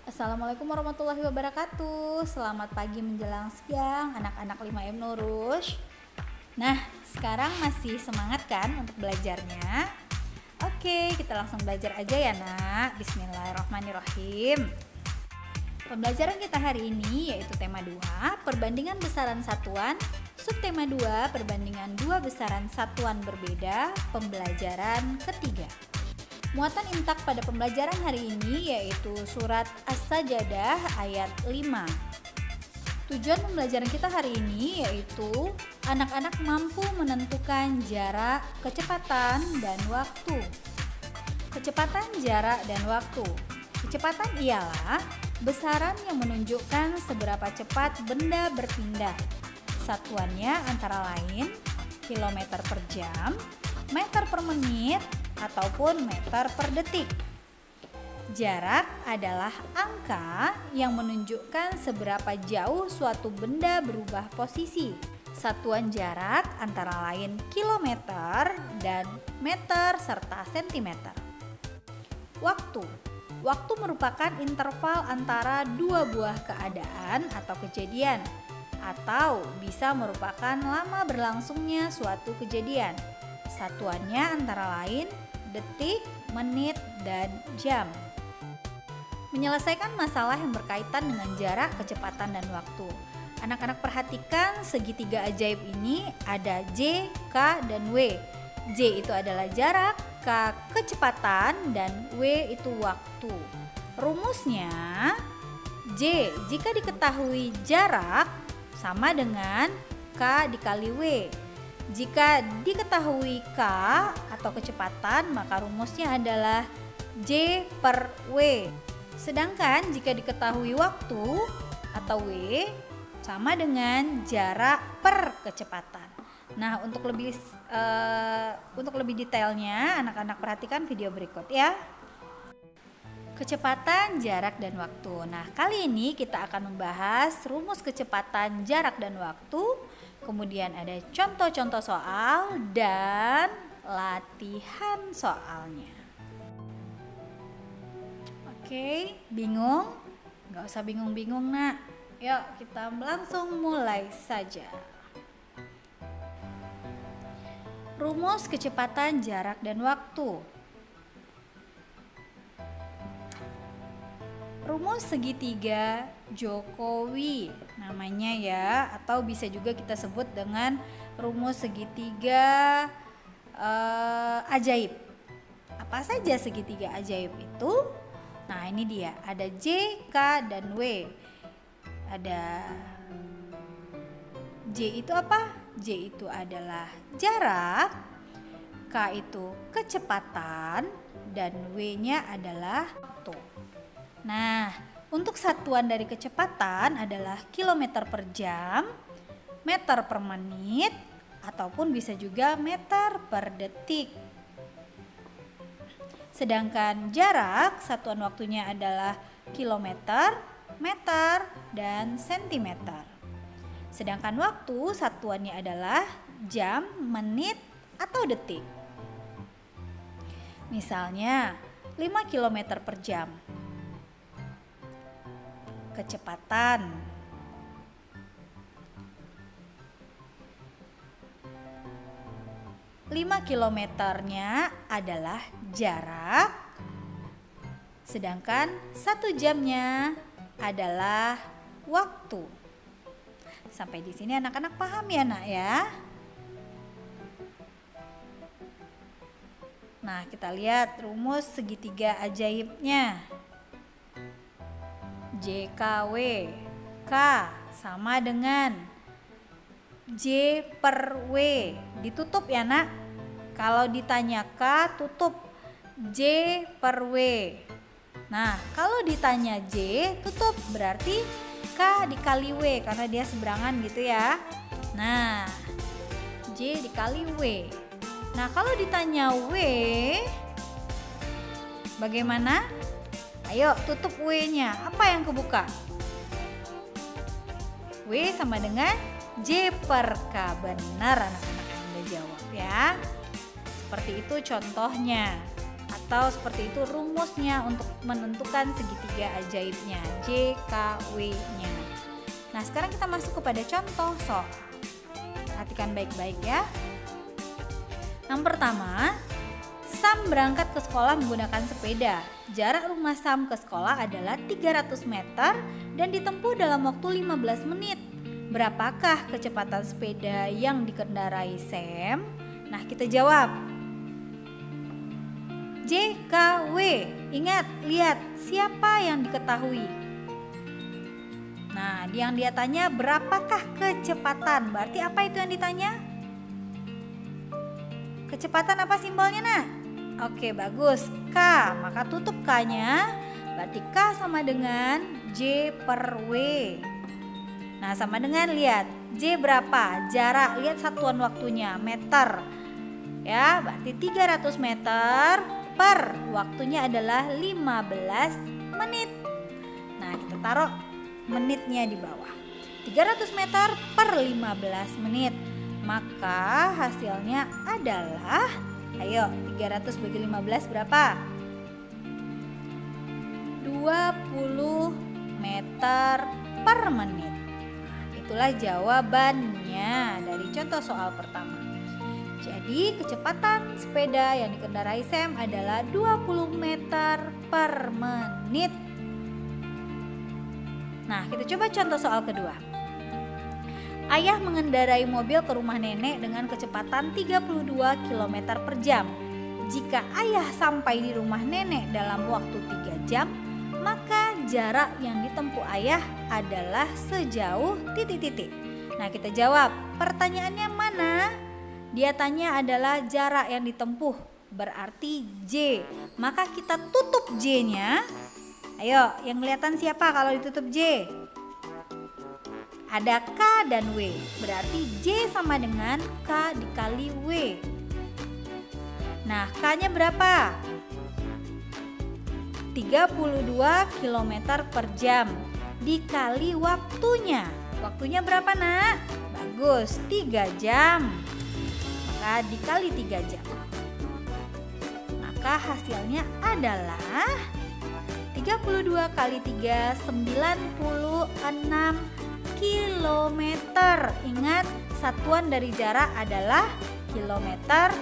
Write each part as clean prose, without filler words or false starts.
Assalamualaikum warahmatullahi wabarakatuh. Selamat pagi menjelang siang anak-anak 5M Nurus. Nah, sekarang masih semangat kan untuk belajarnya? Oke, kita langsung belajar aja ya nak. Bismillahirrahmanirrahim. Pembelajaran kita hari ini yaitu tema 2, perbandingan besaran satuan, subtema 2, perbandingan dua besaran satuan berbeda, pembelajaran ketiga. Muatan intak pada pembelajaran hari ini yaitu surat As-Sajadah ayat 5. Tujuan pembelajaran kita hari ini yaitu anak-anak mampu menentukan jarak, kecepatan, dan waktu. Kecepatan, jarak, dan waktu. Kecepatan ialah besaran yang menunjukkan seberapa cepat benda berpindah. Satuannya antara lain kilometer per jam, meter per menit, ataupun meter per detik. Jarak adalah angka yang menunjukkan seberapa jauh suatu benda berubah posisi. Satuan jarak antara lain kilometer dan meter serta sentimeter. Waktu. Waktu merupakan interval antara dua buah keadaan atau kejadian, atau bisa merupakan lama berlangsungnya suatu kejadian. Satuannya antara lain detik, menit, dan jam. Menyelesaikan masalah yang berkaitan dengan jarak, kecepatan, dan waktu. Anak-anak perhatikan segitiga ajaib ini ada J, K, dan W. J itu adalah jarak, K kecepatan, dan W itu waktu. Rumusnya J jika diketahui jarak sama dengan K dikali W. Jika diketahui K atau kecepatan, maka rumusnya adalah J per W. Sedangkan jika diketahui waktu atau W sama dengan jarak per kecepatan. Nah, untuk lebih detailnya, anak-anak perhatikan video berikut ya. Kecepatan, jarak, dan waktu. Nah, kali ini kita akan membahas rumus kecepatan, jarak, dan waktu. Kemudian ada contoh-contoh soal dan latihan soalnya. Oke, bingung? Gak usah bingung-bingung nak. Yuk kita langsung mulai saja. Rumus kecepatan, jarak, dan waktu. Rumus segitiga Jokowi namanya ya, atau bisa juga kita sebut dengan rumus segitiga ajaib. Apa saja segitiga ajaib itu? Nah, ini dia, ada J, K, dan W. Ada J itu apa? J itu adalah jarak, K itu kecepatan, dan W-nya adalah waktu. Nah, untuk satuan dari kecepatan adalah kilometer per jam, meter per menit, ataupun bisa juga meter per detik. Sedangkan jarak, satuan waktunya adalah kilometer, meter, dan sentimeter. Sedangkan waktu, satuannya adalah jam, menit, atau detik. Misalnya 5 km per jam. Kecepatan 5 kilometernya adalah jarak, sedangkan 1 jamnya adalah waktu. Sampai di sini anak-anak paham ya nak ya? Nah, kita lihat rumus segitiga ajaibnya. JKW, K sama dengan J per W. Ditutup ya nak. Kalau ditanya K, tutup J per W. Nah, kalau ditanya J, tutup, berarti K dikali W karena dia seberangan gitu ya. Nah, J dikali W. Nah, kalau ditanya W, bagaimana? Ayo tutup W-nya. Apa yang kebuka? W sama dengan J per K. Benar anak-anak yang udah jawab ya. Seperti itu contohnya. atau seperti itu rumusnya untuk menentukan segitiga ajaibnya, JKW-nya. Nah, sekarang kita masuk kepada contoh soal. Perhatikan baik-baik ya. Yang pertama, Sam berangkat ke sekolah menggunakan sepeda. Jarak rumah Sam ke sekolah adalah 300 meter dan ditempuh dalam waktu 15 menit. Berapakah kecepatan sepeda yang dikendarai Sam? Nah, kita jawab. JKW. Ingat, lihat siapa yang diketahui. Nah, yang dia tanya berapakah kecepatan? Berarti apa itu yang ditanya? Kecepatan apa simbolnya, Nak? Oke, bagus. K, maka tutup K-nya. Berarti K sama dengan J per W. Nah, sama dengan, lihat, J berapa? Jarak, lihat satuan waktunya, meter. Ya, berarti 300 meter per waktunya adalah 15 menit. Nah, kita taruh menitnya di bawah. 300 meter per 15 menit. Maka hasilnya adalah, ayo, 300 bagi 15 berapa? 20 meter per menit. Nah, itulah jawabannya dari contoh soal pertama. Jadi kecepatan sepeda yang dikendarai Sam adalah 20 meter per menit. Nah, kita coba contoh soal kedua. Ayah mengendarai mobil ke rumah nenek dengan kecepatan 32 km per jam. Jika ayah sampai di rumah nenek dalam waktu 3 jam, maka jarak yang ditempuh ayah adalah sejauh titik-titik. Nah, kita jawab. Pertanyaannya mana? Dia tanya adalah jarak yang ditempuh, berarti J. Maka kita tutup J-nya. Ayo, yang kelihatan siapa kalau ditutup J? Ada K dan W, berarti J sama dengan K dikali W. Nah, K-nya berapa? 32 km per jam dikali waktunya. Waktunya berapa, Nak? Bagus, 3 jam. Maka dikali 3 jam. Maka hasilnya adalah 32 kali 3, 96 kilometer. Ingat, satuan dari jarak adalah kilometer,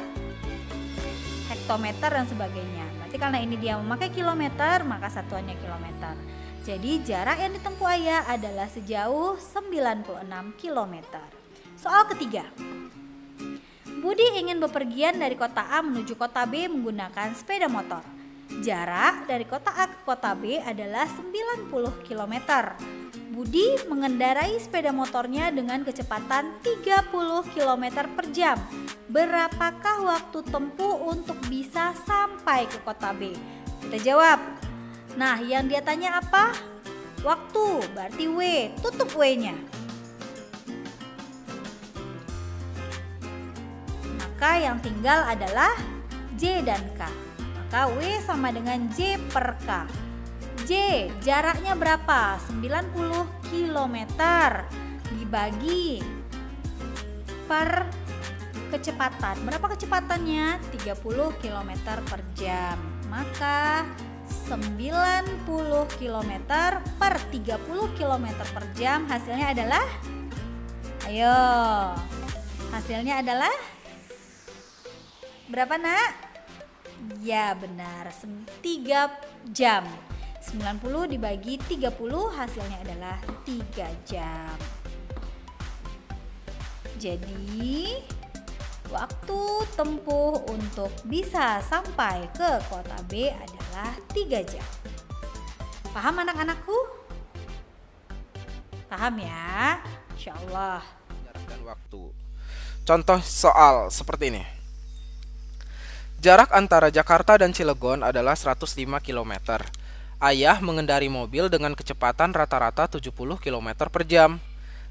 hektometer dan sebagainya. Berarti karena ini dia memakai kilometer, maka satuannya kilometer. Jadi jarak yang ditempuh ayah adalah sejauh 96 kilometer. Soal ketiga. Budi ingin bepergian dari kota A menuju kota B menggunakan sepeda motor. Jarak dari kota A ke kota B adalah 90 kilometer. Budi mengendarai sepeda motornya dengan kecepatan 30 km per jam. Berapakah waktu tempuh untuk bisa sampai ke kota B? Kita jawab. Nah, yang dia tanya apa? Waktu, berarti W. Tutup W-nya. Maka yang tinggal adalah J dan K. Maka W sama dengan J per K. J, jaraknya berapa? 90 km dibagi per kecepatan. Berapa kecepatannya? 30 km per jam. Maka 90 km per 30 km per jam hasilnya adalah, ayo, hasilnya adalah berapa, Nak? Ya, benar, 3 jam. 90 dibagi 30 hasilnya adalah 3 jam. Jadi waktu tempuh untuk bisa sampai ke kota B adalah 3 jam. Paham anak-anakku? Paham ya? Insyaallah. Jarak dan waktu. Contoh soal seperti ini. Jarak antara Jakarta dan Cilegon adalah 105 km. Ayah mengendari mobil dengan kecepatan rata-rata 70 km per jam.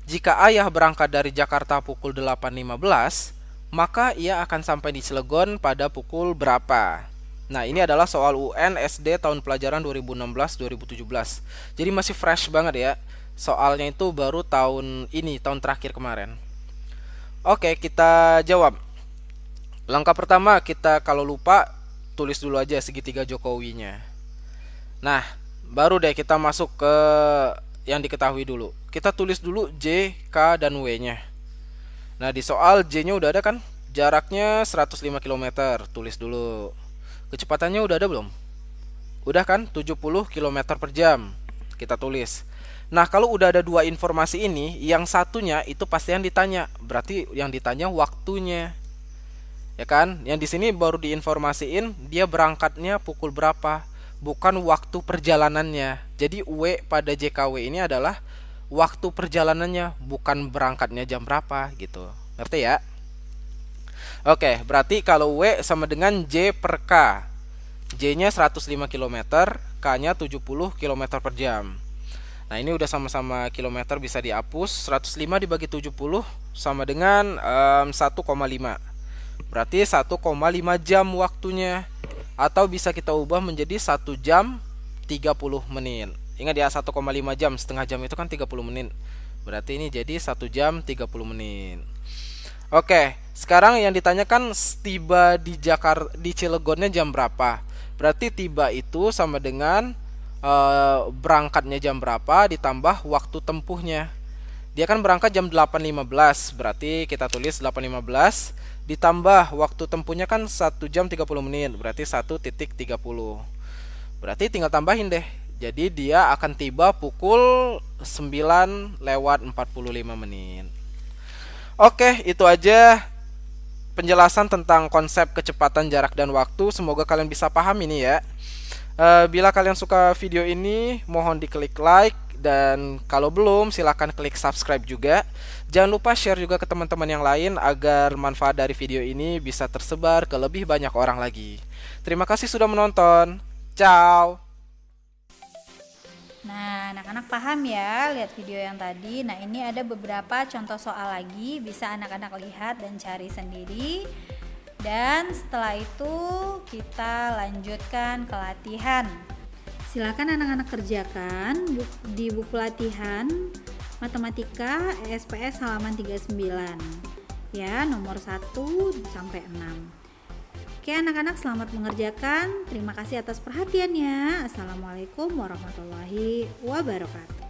Jika ayah berangkat dari Jakarta pukul 8.15, maka ia akan sampai di Cilegon pada pukul berapa? Nah, ini adalah soal UN SD tahun pelajaran 2016-2017. Jadi masih fresh banget ya. Soalnya itu baru tahun ini, tahun terakhir kemarin. Oke, kita jawab. Langkah pertama, kita kalau lupa tulis dulu aja segitiga Jokowinya. Nah, baru deh kita masuk ke yang diketahui dulu. Kita tulis dulu J, K, dan W-nya. Nah, di soal J-nya udah ada kan? Jaraknya 105 km. Tulis dulu. Kecepatannya udah ada belum? Udah kan? 70 km per jam. Kita tulis. Nah, kalau udah ada dua informasi ini, yang satunya itu pasti yang ditanya. Berarti yang ditanya waktunya. Ya kan? Yang di sini baru diinformasiin dia berangkatnya pukul berapa, bukan waktu perjalanannya. Jadi W pada JKW ini adalah waktu perjalanannya, bukan berangkatnya jam berapa gitu. Ngerti ya? Oke, berarti kalau W sama dengan J per K. J-nya 105 km, K-nya 70 km per jam. Nah, ini udah sama-sama kilometer bisa dihapus. 105 dibagi 70 sama dengan 1,5. Berarti 1,5 jam waktunya. Atau bisa kita ubah menjadi 1 jam 30 menit. Ingat ya, 1,5 jam, setengah jam itu kan 30 menit. Berarti ini jadi 1 jam 30 menit. Oke, sekarang yang ditanyakan tiba di Jakarta, di Cilegonnya jam berapa. Berarti tiba itu sama dengan berangkatnya jam berapa ditambah waktu tempuhnya. Dia kan berangkat jam 8.15, berarti kita tulis 8.15 ditambah waktu tempuhnya kan 1 jam 30 menit, berarti 1:30. Berarti tinggal tambahin deh. Jadi dia akan tiba pukul 9:45 menit. Oke, itu aja penjelasan tentang konsep kecepatan, jarak, dan waktu. Semoga kalian bisa paham ini ya. Bila kalian suka video ini, mohon diklik like. Dan kalau belum, silahkan klik subscribe juga. Jangan lupa share juga ke teman-teman yang lain agar manfaat dari video ini bisa tersebar ke lebih banyak orang lagi. Terima kasih sudah menonton. Ciao. Nah, anak-anak paham ya lihat video yang tadi. Nah, ini ada beberapa contoh soal lagi, bisa anak-anak lihat dan cari sendiri. Dan setelah itu kita lanjutkan ke latihan. Silakan anak-anak kerjakan di buku latihan Matematika ESPS halaman 39 ya, nomor 1 sampai 6. Oke anak-anak, selamat mengerjakan. Terima kasih atas perhatiannya. Assalamualaikum warahmatullahi wabarakatuh.